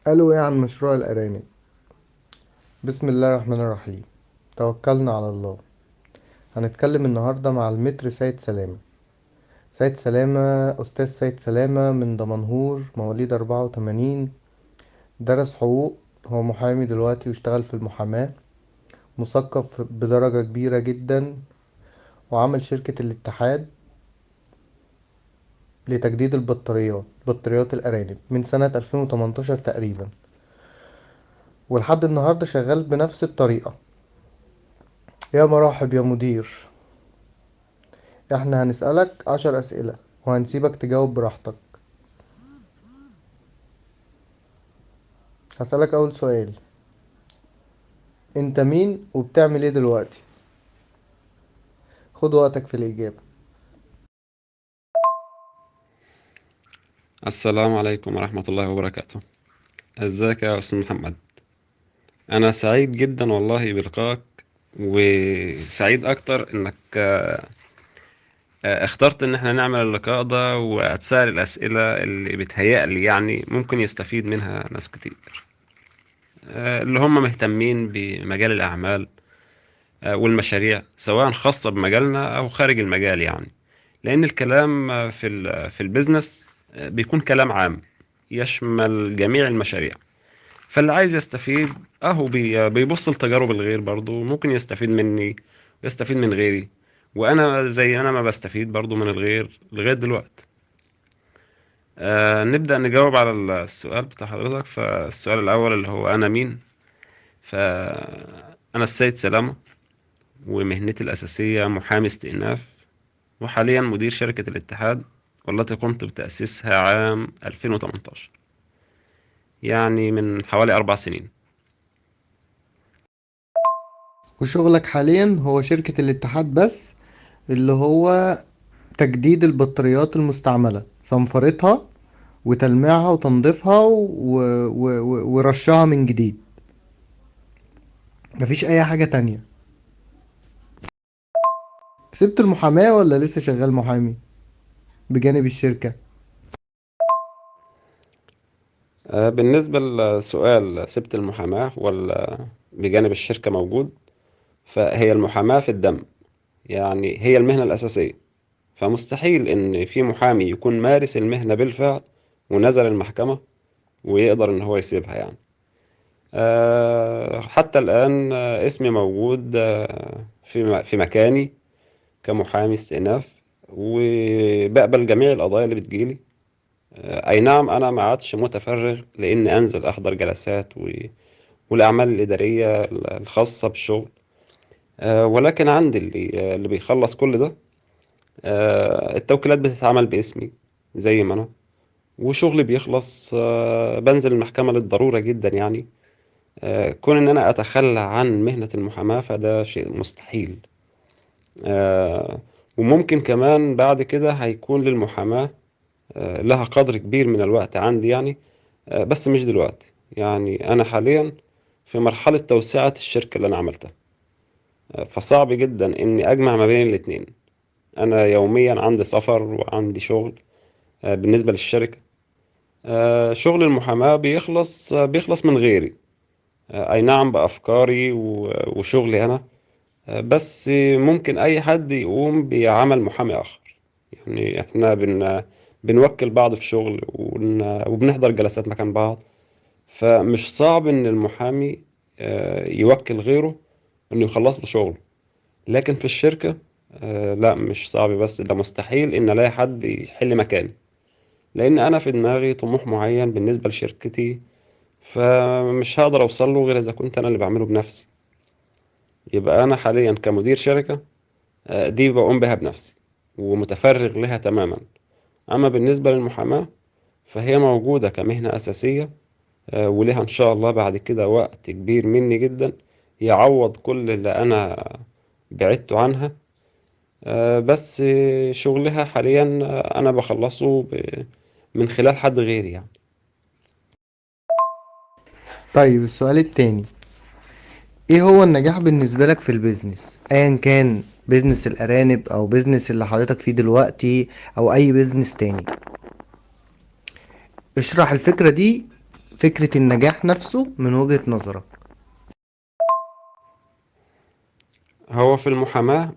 قالوا ايه عن مشروع الأرانب؟ بسم الله الرحمن الرحيم. توكلنا على الله. هنتكلم النهاردة مع المتر سيد سلامة. سيد سلامة، أستاذ سيد سلامة من دمنهور، مواليد 84. درس حقوق. هو محامي دلوقتي واشتغل في المحاماة. مثقف بدرجة كبيرة جدا. وعمل شركة الاتحاد لتجديد بطاريات الأرانب من سنة 2018 تقريبا، ولحد النهاردة شغال بنفس الطريقة. يا مرحب يا مدير. احنا هنسألك 10 أسئلة وهنسيبك تجاوب براحتك. هسألك أول سؤال: انت مين وبتعمل ايه دلوقتي؟ خد وقتك في الإجابة. السلام عليكم ورحمة الله وبركاته. ازيك يا أستاذ محمد؟ أنا سعيد جدا والله بلقائك، وسعيد أكتر إنك اخترت إن احنا نعمل اللقاء ده وأتسأل الأسئلة اللي بتهيألي يعني ممكن يستفيد منها ناس كتير، اللي هم مهتمين بمجال الأعمال والمشاريع، سواء خاصة بمجالنا أو خارج المجال يعني. لأن الكلام في البيزنس بيكون كلام عام يشمل جميع المشاريع. فاللي عايز يستفيد اهو بيبص لتجارب الغير، برضو ممكن يستفيد مني ويستفيد من غيري. وانا زي انا ما بستفيد برضو من الغير لغاية دلوقتي. نبدأ نجاوب على السؤال بتاع حضرتك. فالسؤال الاول اللي هو انا مين. فانا السيد سلامة، ومهنتي الاساسية محامي استئناف، وحاليا مدير شركة الاتحاد، والتي قمت بتأسيسها عام 2018، يعني من حوالي 4 سنين. وشغلك حاليا هو شركة الاتحاد بس، اللي هو تجديد البطاريات المستعملة، صنفرتها وتلميعها وتنظيفها ورشها من جديد. مفيش أي حاجة تانية. سبت المحاماة ولا لسه شغال محامي بجانب الشركة؟ بالنسبة لسؤال سبت المحاماة ولا بجانب الشركة موجود، فهي المحاماة في الدم، يعني هي المهنة الأساسية. فمستحيل إن في محامي يكون مارس المهنة بالفعل ونزل المحكمة ويقدر إن هو يسيبها يعني. حتى الآن اسمي موجود في مكاني كمحامي استئناف، وبقبل جميع القضايا اللي بتجيلي. أي نعم، أنا ما عادش متفرغ لإني أنزل أحضر جلسات والأعمال الإدارية الخاصة بالشغل، ولكن عندي اللي بيخلص كل ده. التوكيلات بتتعمل باسمي زي ما أنا، وشغلي بيخلص بنزل المحكمة للضرورة جدا يعني. كون إن أنا أتخلى عن مهنة المحاماة فده شيء مستحيل. آه، وممكن كمان بعد كده هيكون للمحاماة لها قدر كبير من الوقت عندي يعني، بس مش دلوقتي. يعني أنا حاليا في مرحلة توسعة الشركة اللي أنا عملتها، فصعب جدا إني أجمع ما بين الاتنين. أنا يوميا عندي سفر وعندي شغل. بالنسبة للشركة، شغل المحاماة بيخلص من غيري. أي نعم، بأفكاري وشغلي أنا. بس ممكن أي حد يقوم بعمل محامي آخر. يعني إحنا بنوكل بعض في شغل وبنحضر جلسات مكان بعض. فمش صعب إن المحامي يوكل غيره إنه يخلص له شغله. لكن في الشركة لا، مش صعب، بس ده مستحيل إن ألاقي حد يحل مكاني، لأن أنا في دماغي طموح معين بالنسبة لشركتي، فمش هقدر أوصل له غير إذا كنت أنا اللي بعمله بنفسي. يبقى أنا حاليا كمدير شركة دي بقوم بها بنفسي ومتفرغ لها تماما. أما بالنسبة للمحاماة فهي موجودة كمهنة أساسية، ولها إن شاء الله بعد كده وقت كبير مني جدا يعوض كل اللي أنا بعدته عنها. بس شغلها حاليا أنا بخلصه من خلال حد غيري يعني. طيب السؤال التاني: ايه هو النجاح بالنسبة لك في البيزنس، ايا كان بيزنس الارانب او بيزنس اللي حضرتك فيه دلوقتي او اي بيزنس تاني؟ اشرح الفكرة دي فكرة النجاح نفسه من وجهة نظرك؟ هو في المحاماة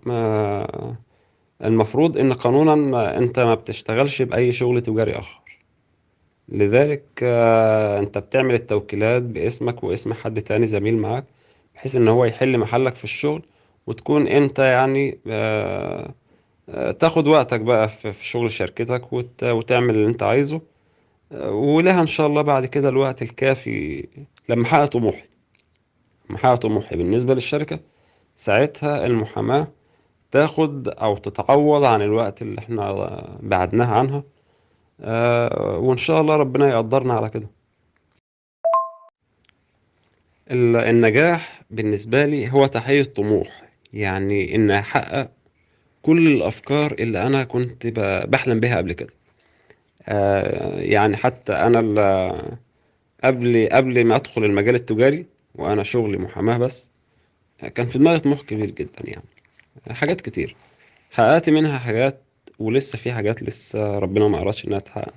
المفروض إن قانونا أنت ما بتشتغلش بأي شغل تجاري آخر. لذلك أنت بتعمل التوكيلات باسمك واسم حد تاني زميل معاك، بحيث إن هو يحل محلك في الشغل، وتكون أنت يعني تاخد وقتك بقى في شغل شركتك وتعمل اللي أنت عايزه. ولها إن شاء الله بعد كده الوقت الكافي. لما أحقق طموحي لما أحقق طموحي بالنسبة للشركة، ساعتها المحاماة تاخد أو تتعوض عن الوقت اللي احنا بعدناها عنها. وإن شاء الله ربنا يقدرنا على كده. النجاح بالنسبة لي هو تحقيق طموح، يعني إن أحقق كل الأفكار اللي أنا كنت بحلم بيها قبل كده. يعني حتى أنا قبل ما أدخل المجال التجاري وأنا شغلي محاماة بس، كان في دماغي طموح كبير جدا، يعني حاجات كتير حققت منها حاجات، ولسه في حاجات لسه ربنا ما أرادش إنها تتحقق.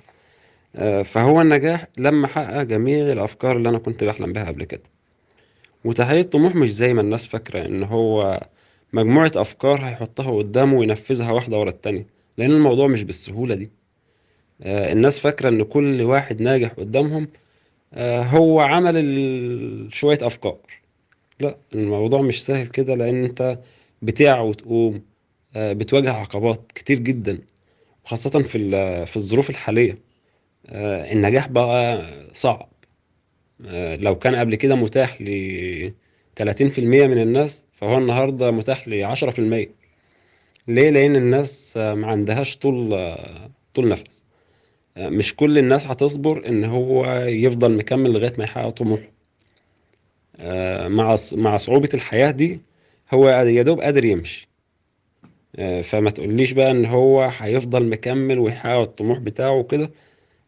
فهو النجاح لما أحقق جميع الأفكار اللي أنا كنت بحلم بيها قبل كده. وتحقيق الطموح مش زي ما الناس فاكرة إن هو مجموعة أفكار هيحطها قدامه وينفذها واحدة ورا التانية، لأن الموضوع مش بالسهولة دي. الناس فاكرة إن كل واحد ناجح قدامهم هو عمل شوية أفكار. لا، الموضوع مش سهل كده، لأن أنت بتقع وتقوم، بتواجه عقبات كتير جدا، خاصة في الظروف الحالية. النجاح بقى صعب. لو كان قبل كده متاح ل 30% من الناس، فهو النهاردة متاح ل 10%. ليه؟ لأن الناس ما عندهاش طول نفس. مش كل الناس هتصبر إن هو يفضل مكمل لغاية ما يحقق طموحه. مع صعوبة الحياة دي، هو يا دوب قادر يمشي. فما تقوليش بقى إن هو هيفضل مكمل ويحقق الطموح بتاعه وكده.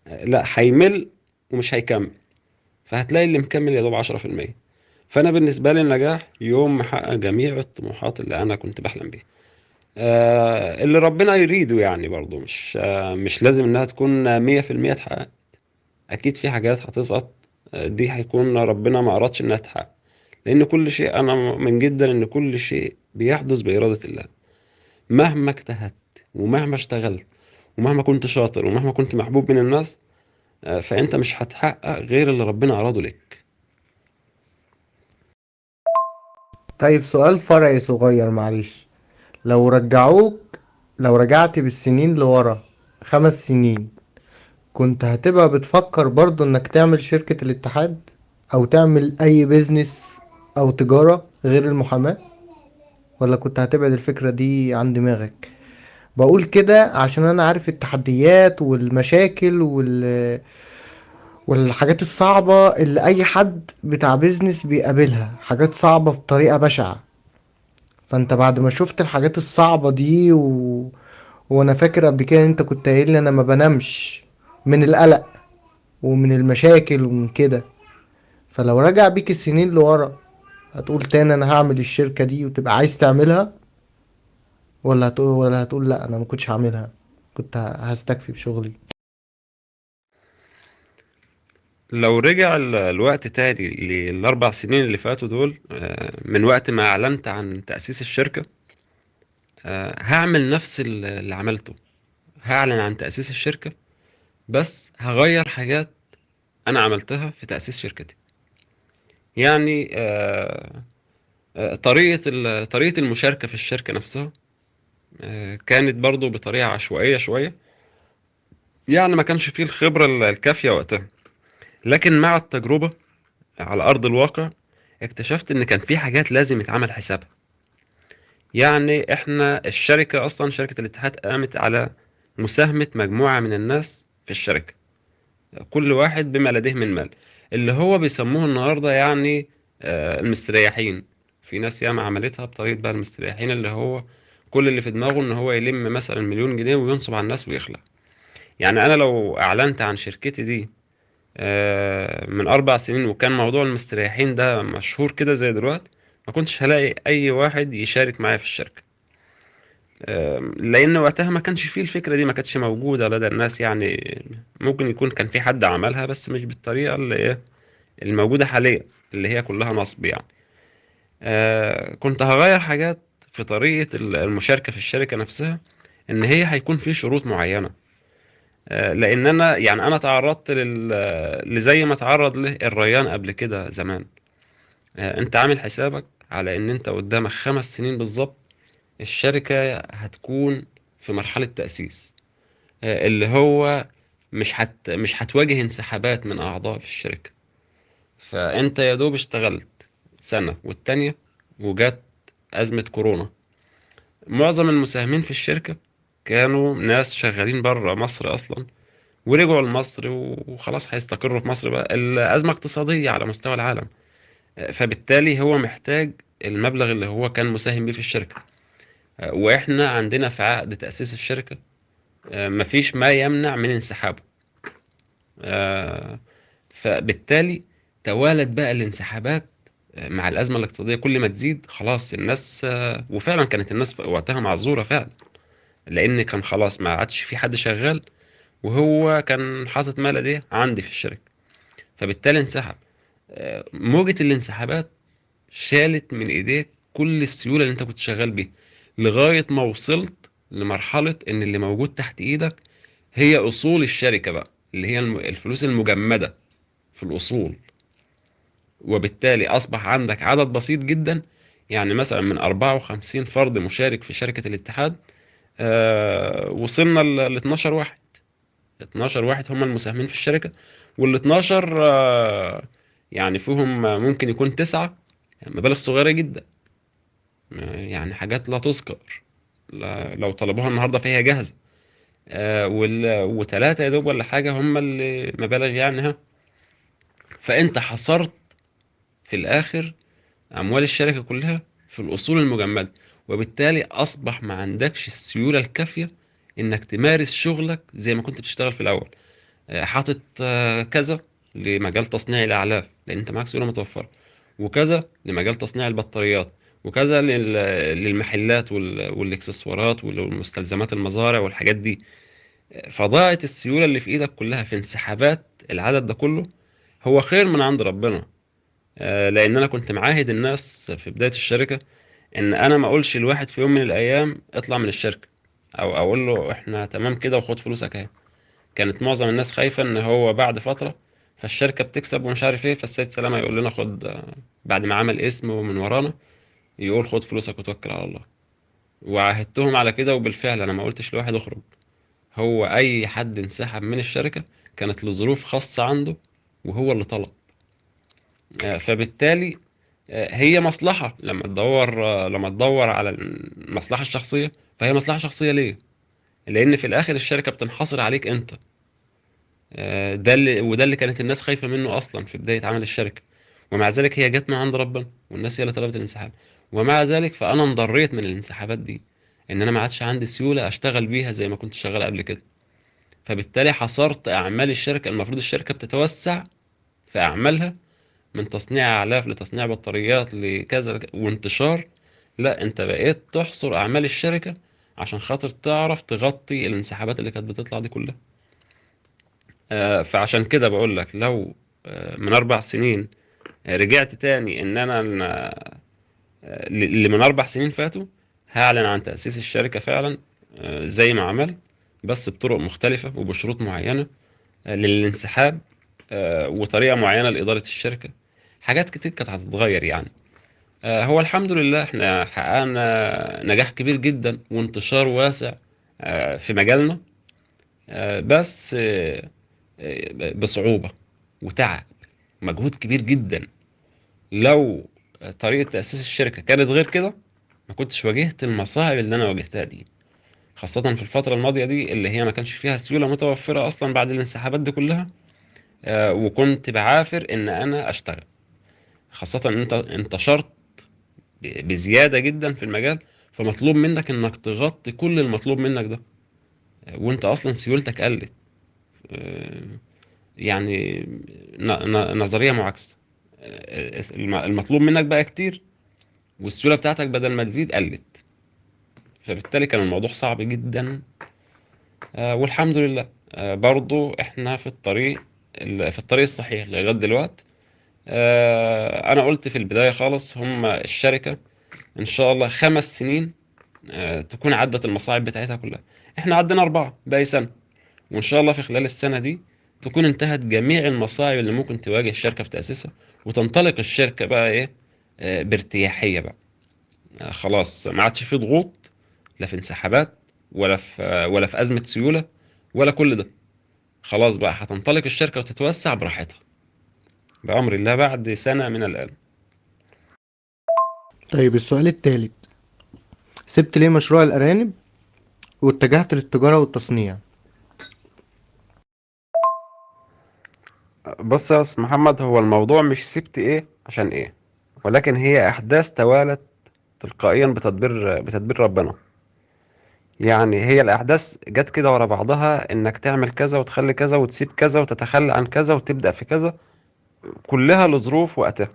لا، هيمل ومش هيكمل. فهتلاقي اللي مكمل يا دوب 10%. فأنا بالنسبة لي النجاح يوم ما أحقق جميع الطموحات اللي أنا كنت بحلم بيها، اللي ربنا يريده. يعني برضو مش لازم إنها تكون 100% تحقق. أكيد في حاجات هتسقط، دي هيكون ربنا ما أردش إنها تتحقق. لأن كل شيء، أنا مؤمن جدا إن كل شيء بيحدث بإرادة الله. مهما اجتهدت ومهما اشتغلت ومهما كنت شاطر ومهما كنت محبوب من الناس، فأنت مش هتحقق غير اللي ربنا أراده لك. طيب سؤال فرعي صغير معلش. لو رجعوك لو رجعت بالسنين لورا 5 سنين، كنت هتبقى بتفكر برضو انك تعمل شركة الاتحاد او تعمل اي بيزنس او تجارة غير المحاماة، ولا كنت هتبعد الفكرة دي عن دماغك؟ بقول كده عشان انا عارف التحديات والمشاكل والحاجات الصعبة اللي اي حد بتاع بيزنس بيقابلها، حاجات صعبة بطريقة بشعة. فانت بعد ما شفت الحاجات الصعبة دي وانا فاكر قبل كده انت كنت قايل لي انا ما بنامش من القلق ومن المشاكل ومن كده. فلو رجع بيك السنين لورا، هتقول تاني انا هعمل الشركة دي وتبقى عايز تعملها، ولا هتقول لا انا ما كنتش هعملها، كنت هستكفي بشغلي؟ لو رجع الوقت تاني ل4 سنين اللي فاتوا دول، من وقت ما أعلنت عن تأسيس الشركة، هعمل نفس اللي عملته. هعلن عن تأسيس الشركة، بس هغير حاجات أنا عملتها في تأسيس شركتي. يعني طريقة المشاركة في الشركة نفسها كانت برضو بطريقة عشوائية شوية. يعني ما كانش فيه الخبرة الكافية وقتها. لكن مع التجربة على أرض الواقع، اكتشفت إن كان في حاجات لازم يتعمل حسابها. يعني احنا الشركة اصلا، شركة الاتحاد قامت على مساهمة مجموعة من الناس في الشركة، كل واحد بما لديه من مال، اللي هو بيسموه النهاردة يعني المستريحين. في ناس ياما عملتها بطريقة بقى المستريحين، اللي هو كل اللي في دماغه ان هو يلم مثلا 1,000,000 جنيه وينصب على الناس ويخلع. يعني انا لو اعلنت عن شركتي دي من 4 سنين، وكان موضوع المستريحين ده مشهور كده زي دلوقتي، ما كنتش هلاقي اي واحد يشارك معايا في الشركة. لان وقتها ما كانش فيه الفكرة دي، ما كانتش موجودة لدى الناس يعني. ممكن يكون كان في حد عملها بس مش بالطريقة اللي ايه الموجودة حاليا، اللي هي كلها نصب يعني. كنت هغير حاجات في طريقة المشاركة في الشركة نفسها، ان هي هيكون في شروط معينة. لان انا يعني انا تعرضت لزي ما تعرض له الريان قبل كده زمان. انت عامل حسابك على ان انت قدامك 5 سنين بالظبط الشركة هتكون في مرحلة تأسيس، اللي هو مش هتواجه انسحابات من اعضاء في الشركة. فانت يا دوب اشتغلت سنة والتانية وجت أزمة كورونا. معظم المساهمين في الشركة كانوا ناس شغالين بره مصر أصلا، ورجعوا لمصر وخلاص هيستقروا في مصر. بقى الأزمة اقتصادية على مستوى العالم، فبالتالي هو محتاج المبلغ اللي هو كان مساهم بيه في الشركة. وإحنا عندنا في عقد تأسيس الشركة مفيش ما يمنع من انسحابه. آه، فبالتالي توالت بقى الانسحابات مع الأزمة الاقتصادية. كل ما تزيد خلاص الناس، وفعلا كانت الناس وقتها معذورة فعلا، لأن كان خلاص ما عادش في حد شغال، وهو كان حاطط مال ايديه عندي في الشركة، فبالتالي انسحب. موجة الانسحابات شالت من ايديك كل السيولة اللي انت كنت شغال بيها، لغاية ما وصلت لمرحلة ان اللي موجود تحت ايدك هي اصول الشركة بقى، اللي هي الفلوس المجمدة في الاصول. وبالتالي اصبح عندك عدد بسيط جدا، يعني مثلا من 54 فرد مشارك في شركة الاتحاد، وصلنا ل 12 واحد. 12 واحد هم المساهمين في الشركة، وال 12 يعني فيهم ممكن يكون 9 مبالغ صغيرة جدا، يعني حاجات لا تذكر، لو طلبوها النهاردة فهي جاهزة. وثلاثة يا دوب ولا حاجة هم اللي مبالغ يعني ها. فأنت حصرت في الآخر أموال الشركة كلها في الأصول المجمدة، وبالتالي أصبح ما عندكش السيولة الكافية إنك تمارس شغلك زي ما كنت بتشتغل في الأول. حاطط كذا لمجال تصنيع الأعلاف لأن أنت معاك سيولة متوفرة، وكذا لمجال تصنيع البطاريات، وكذا للمحلات والإكسسوارات والمستلزمات المزارع والحاجات دي. فضاعت السيولة اللي في إيدك كلها في انسحابات. العدد ده كله هو خير من عند ربنا، لأن أنا كنت معاهد الناس في بداية الشركة إن أنا ما أقولش الواحد في يوم من الأيام اطلع من الشركة، أو أقول له إحنا تمام كده وخد فلوسك أهي. كانت معظم الناس خايفة ان هو بعد فترة فالشركة بتكسب ومش عارف ايه، فالسيد سلامة يقول لنا خد، بعد ما عمل اسم ومن ورانا يقول خد فلوسك وتوكل على الله. وعاهدتهم على كده، وبالفعل انا ما قلتش لواحد اخرج. هو اي حد انسحب من الشركة كانت لظروف خاصة عنده وهو اللي طلب. فبالتالي هي مصلحة لما تدور، لما تدور على المصلحة الشخصية، فهي مصلحة شخصية ليه؟ لأن في الآخر الشركة بتنحصر عليك أنت. وده اللي كانت الناس خايفة منه أصلا في بداية عمل الشركة. ومع ذلك هي جت من عند ربنا، والناس هي اللي طلبت الانسحاب. ومع ذلك فأنا انضريت من الانسحابات دي، إن أنا ما عادش عندي سيولة أشتغل بيها زي ما كنت شغال قبل كده. فبالتالي حصرت أعمال الشركة. المفروض الشركة بتتوسع في أعمالها من تصنيع أعلاف لتصنيع بطاريات لكذا وانتشار. لا، أنت بقيت تحصر أعمال الشركة عشان خاطر تعرف تغطي الانسحابات اللي كانت بتطلع دي كلها. فعشان كده بقول لك لو من 4 سنين رجعت تاني ان انا اللي من 4 سنين فاتوا هعلن عن تأسيس الشركة فعلا، زي ما عملت، بس بطرق مختلفة وبشروط معينة للانسحاب، وطريقة معينة لإدارة الشركة. حاجات كتير كانت هتتغير يعني. هو الحمد لله احنا حققنا نجاح كبير جدا وانتشار واسع في مجالنا، بس بصعوبة وتعب، مجهود كبير جدا. لو طريقة تأسيس الشركة كانت غير كده ما كنتش واجهت المصاعب اللي أنا واجهتها دي، خاصة في الفترة الماضية دي اللي هي ما كانش فيها سيولة متوفرة أصلا بعد الانسحابات دي كلها. وكنت بعافر إن أنا أشتغل، خاصة إن أنت انتشرت بزيادة جدا في المجال، فمطلوب منك إنك تغطي كل المطلوب منك ده، وأنت أصلا سيولتك قلت. آه، يعني نظرية معاكسة. المطلوب منك بقى كتير، والسيولة بتاعتك بدل ما تزيد قلت. فبالتالي كان الموضوع صعب جدا. والحمد لله برضو احنا في الطريق في الطريق الصحيح لغاية دلوقتي. انا قلت في البداية خالص هم الشركة ان شاء الله 5 سنين تكون عدت المصاعب بتاعتها كلها. احنا عدينا 4 باقي سنة، وان شاء الله في خلال السنة دي تكون انتهت جميع المصاعب اللي ممكن تواجه الشركة في تأسيسها، وتنطلق الشركة بقى ايه بارتياحية بقى. خلاص ما عادش في ضغوط، لا في انسحابات، ولا في أزمة سيولة، ولا كل ده. خلاص بقى هتنطلق الشركة وتتوسع براحتها بأمر الله بعد سنة من الآن. طيب السؤال التالت، سبت ليه مشروع الأرانب واتجهت للتجارة والتصنيع؟ بص يا أستاذ محمد، هو الموضوع مش سبت إيه عشان إيه، ولكن هي أحداث توالت تلقائيا بتدبير ربنا. يعني هي الأحداث جت كده ورا بعضها، إنك تعمل كذا وتخلي كذا وتسيب كذا وتتخلى عن كذا وتبدأ في كذا، كلها لظروف وقتها.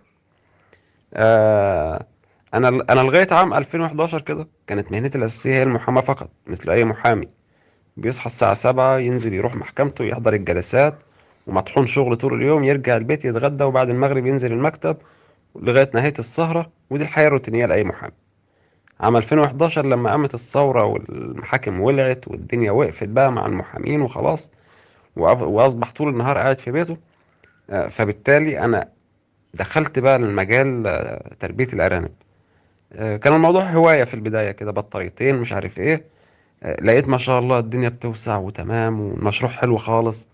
آه انا لغايه عام 2011 كده كانت مهنتي الاساسيه هي المحاماه فقط، مثل اي محامي. بيصحى الساعه 7، ينزل يروح محكمته، يحضر الجلسات، ومطحون شغل طول اليوم، يرجع البيت يتغدى، وبعد المغرب ينزل المكتب لغايه نهايه السهره. ودي الحياه الروتينيه لاي محامي. عام 2011 لما قامت الثوره والمحاكم ولعت والدنيا وقفت بقى مع المحامين وخلاص، واصبح طول النهار قاعد في بيته. فبالتالي انا دخلت بقى المجال تربيه الارانب. كان الموضوع هواية في البداية كده، بطاريتين مش عارف ايه. لقيت ما شاء الله الدنيا بتوسع وتمام والمشروع حلو خالص.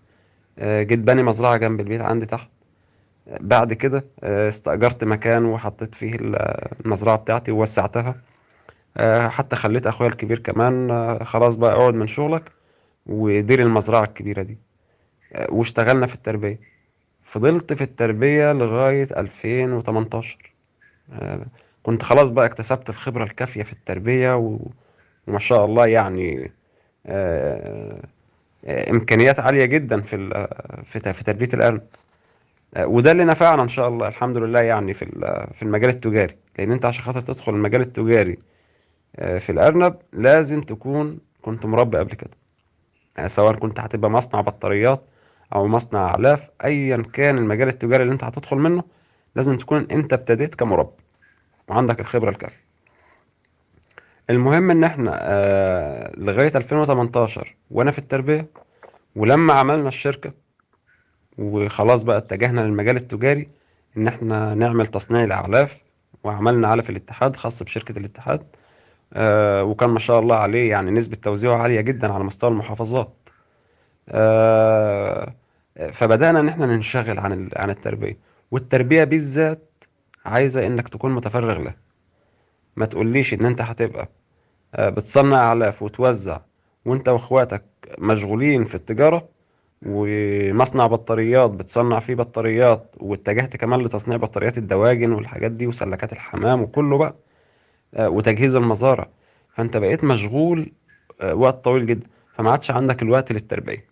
جيت بني مزرعة جنب البيت عندي تحت. بعد كده استأجرت مكان وحطيت فيه المزرعة بتاعتي ووسعتها. حتى خليت اخويا الكبير كمان خلاص بقى اقعد من شغلك ودير المزرعة الكبيرة دي. واشتغلنا في التربية. فضلت في التربية لغاية 2018. آه، كنت خلاص بقى اكتسبت الخبرة الكافية في التربية وما شاء الله يعني آه، إمكانيات عالية جدا في تربية الأرنب. وده اللي نفعنا إن شاء الله الحمد لله، يعني في المجال التجاري. لأن أنت عشان خاطر تدخل المجال التجاري في الأرنب لازم تكون كنت مربي قبل كده. سواء كنت هتبقى مصنع بطاريات أو مصنع أعلاف، أيا كان المجال التجاري اللي أنت هتدخل منه، لازم تكون أنت ابتديت كمربي وعندك الخبرة الكافية. المهم ان احنا لغاية 2018 وانا في التربية. ولما عملنا الشركة وخلاص بقى اتجهنا للمجال التجاري، ان احنا نعمل تصنيع الاعلاف. وعملنا علف الاتحاد خاص بشركة الاتحاد. وكان ما شاء الله عليه يعني نسبة توزيعه عالية جدا على مستوى المحافظات. آه، فبدأنا ان احنا ننشغل عن التربية. والتربية بالذات عايزة انك تكون متفرغ له. ما تقوليش ان انت هتبقى بتصنع أعلاف وتوزع وانت واخواتك مشغولين في التجارة، ومصنع بطاريات بتصنع فيه بطاريات، واتجهت كمان لتصنيع بطاريات الدواجن والحاجات دي وسلكات الحمام وكله بقى، وتجهيز المزارع. فانت بقيت مشغول وقت طويل جدا، فما عادش عندك الوقت للتربية.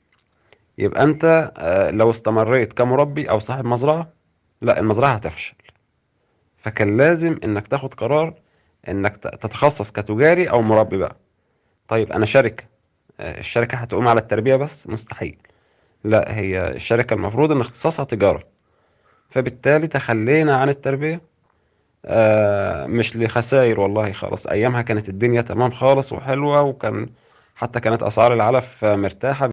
يبقى انت لو استمريت كمربي او صاحب مزرعة، لا المزرعة هتفشل. فكان لازم انك تاخد قرار انك تتخصص كتجاري او مربي بقى. طيب انا شركة، الشركة هتقوم على التربية بس؟ مستحيل. لا، هي الشركة المفروض ان اختصاصها تجارة. فبالتالي تخلينا عن التربية. مش لخسائر والله، خالص ايامها كانت الدنيا تمام خالص وحلوة، وكان حتى كانت اسعار العلف مرتاحة.